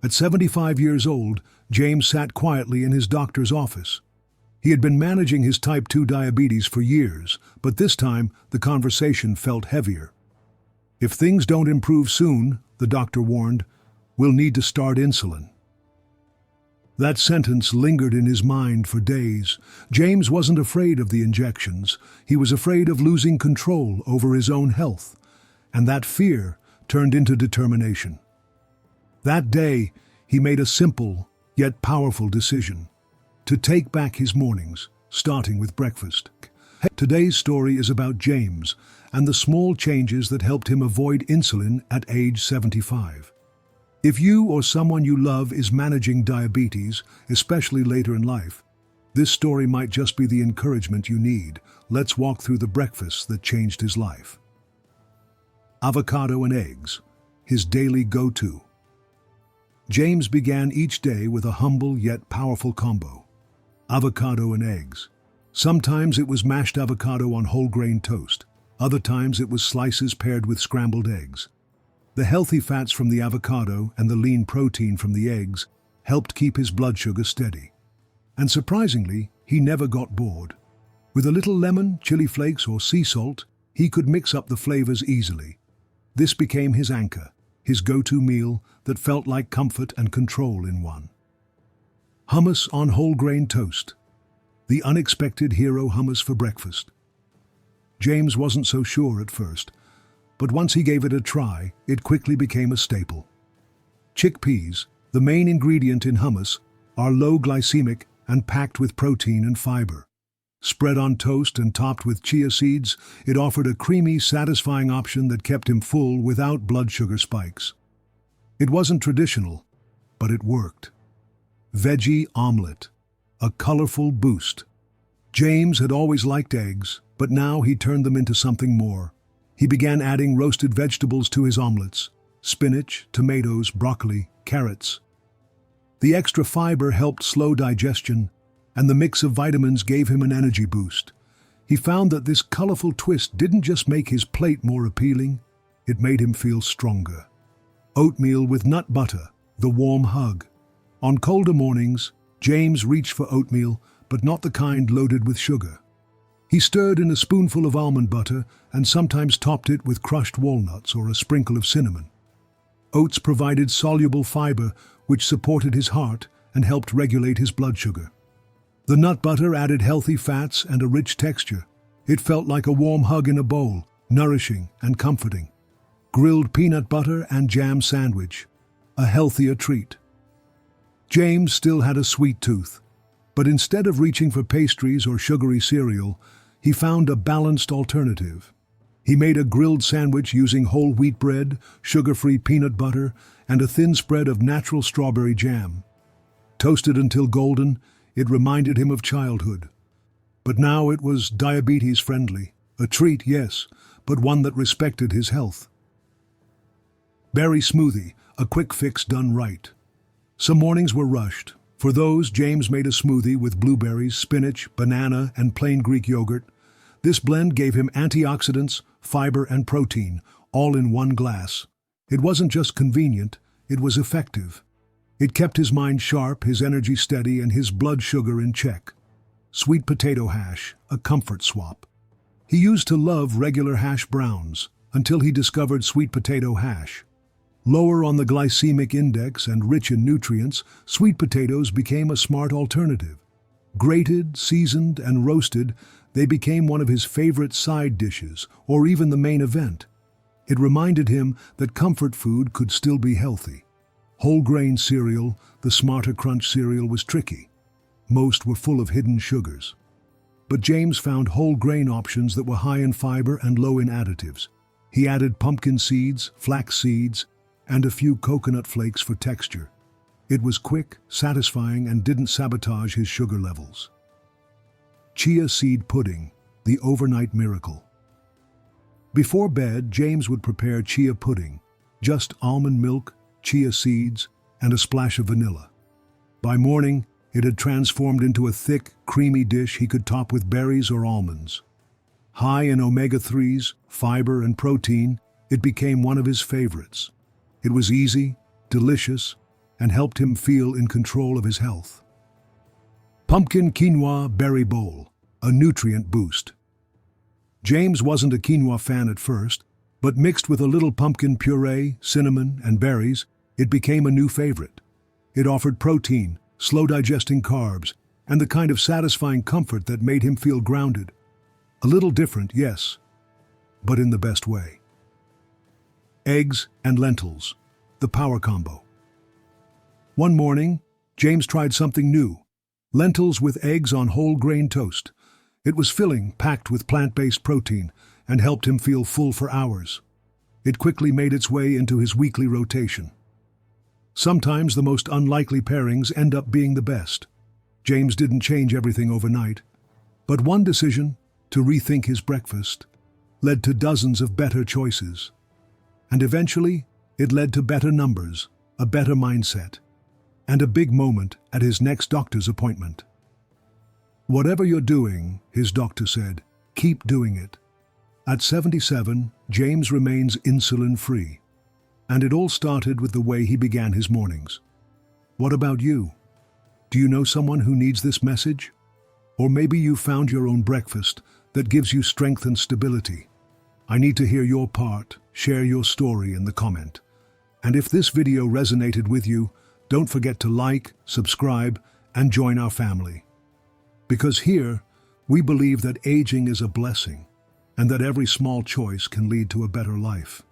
At 75 years old, James sat quietly in his doctor's office. He had been managing his type 2 diabetes for years, but this time the conversation felt heavier. "If things don't improve soon," the doctor warned, "we'll need to start insulin." That sentence lingered in his mind for days. James wasn't afraid of the injections. He was afraid of losing control over his own health. And that fear turned into determination. That day, he made a simple yet powerful decision: to take back his mornings, starting with breakfast. Today's story is about James and the small changes that helped him avoid insulin at age 75. If you or someone you love is managing diabetes, especially later in life, this story might just be the encouragement you need. Let's walk through the breakfast that changed his life. Avocado and eggs, his daily go-to. James began each day with a humble yet powerful combo: avocado and eggs. Sometimes it was mashed avocado on whole grain toast. Other times it was slices paired with scrambled eggs. The healthy fats from the avocado and the lean protein from the eggs helped keep his blood sugar steady. And surprisingly, he never got bored. With a little lemon, chili flakes, or sea salt, he could mix up the flavors easily. This became his anchor, his go-to meal that felt like comfort and control in one. Hummus on whole grain toast. The unexpected hero hummus for breakfast. James wasn't so sure at first, but once he gave it a try, it quickly became a staple. Chickpeas, the main ingredient in hummus, are low glycemic and packed with protein and fiber. Spread on toast and topped with chia seeds, it offered a creamy, satisfying option that kept him full without blood sugar spikes. It wasn't traditional, but it worked. Veggie Omelette, a colorful boost. James had always liked eggs, but now he turned them into something more. He began adding roasted vegetables to his omelettes: spinach, tomatoes, broccoli, carrots. The extra fiber helped slow digestion, and the mix of vitamins gave him an energy boost. He found that this colorful twist didn't just make his plate more appealing, it made him feel stronger. Oatmeal with nut butter, the warm hug. On colder mornings, James reached for oatmeal, but not the kind loaded with sugar. He stirred in a spoonful of almond butter and sometimes topped it with crushed walnuts or a sprinkle of cinnamon. Oats provided soluble fiber, which supported his heart and helped regulate his blood sugar. The nut butter added healthy fats and a rich texture. It felt like a warm hug in a bowl, nourishing and comforting. Grilled peanut butter and jam sandwich, a healthier treat. James still had a sweet tooth, but instead of reaching for pastries or sugary cereal, he found a balanced alternative. He made a grilled sandwich using whole wheat bread, sugar-free peanut butter, and a thin spread of natural strawberry jam. Toasted until golden, it reminded him of childhood. But now it was diabetes-friendly. A treat, yes, but one that respected his health. Berry smoothie, a quick fix done right. Some mornings were rushed. For those, James made a smoothie with blueberries, spinach, banana, and plain Greek yogurt. This blend gave him antioxidants, fiber, and protein, all in one glass. It wasn't just convenient, it was effective. It kept his mind sharp, his energy steady, and his blood sugar in check. Sweet potato hash, a comfort swap. He used to love regular hash browns, until he discovered sweet potato hash. Lower on the glycemic index and rich in nutrients, sweet potatoes became a smart alternative. Grated, seasoned, and roasted, they became one of his favorite side dishes, or even the main event. It reminded him that comfort food could still be healthy. Whole grain cereal, the Smarter Crunch cereal, was tricky. Most were full of hidden sugars. But James found whole grain options that were high in fiber and low in additives. He added pumpkin seeds, flax seeds, and a few coconut flakes for texture. It was quick, satisfying, and didn't sabotage his sugar levels. Chia seed pudding, the overnight miracle. Before bed, James would prepare chia pudding, just almond milk, chia seeds, and a splash of vanilla. By morning, it had transformed into a thick, creamy dish he could top with berries or almonds. High in omega-3s, fiber, and protein, it became one of his favorites. It was easy, delicious, and helped him feel in control of his health. Pumpkin Quinoa Berry Bowl, a nutrient boost. James wasn't a quinoa fan at first, but mixed with a little pumpkin puree, cinnamon, and berries, it became a new favorite. It offered protein, slow-digesting carbs, and the kind of satisfying comfort that made him feel grounded. A little different, yes, but in the best way. Eggs and lentils, the power combo. One morning, James tried something new: lentils with eggs on whole grain toast. It was filling, packed with plant-based protein, and helped him feel full for hours. It quickly made its way into his weekly rotation. Sometimes the most unlikely pairings end up being the best. James didn't change everything overnight, but one decision, to rethink his breakfast, led to dozens of better choices. And eventually, it led to better numbers, a better mindset, and a big moment at his next doctor's appointment. Whatever you're doing, his doctor said, keep doing it. At 77, James remains insulin-free. And it all started with the way he began his mornings. What about you? Do you know someone who needs this message? Or maybe you found your own breakfast that gives you strength and stability. I need to hear your part. Share your story in the comment. And if this video resonated with you, don't forget to like, subscribe, and join our family. Because here, we believe that aging is a blessing, and that every small choice can lead to a better life.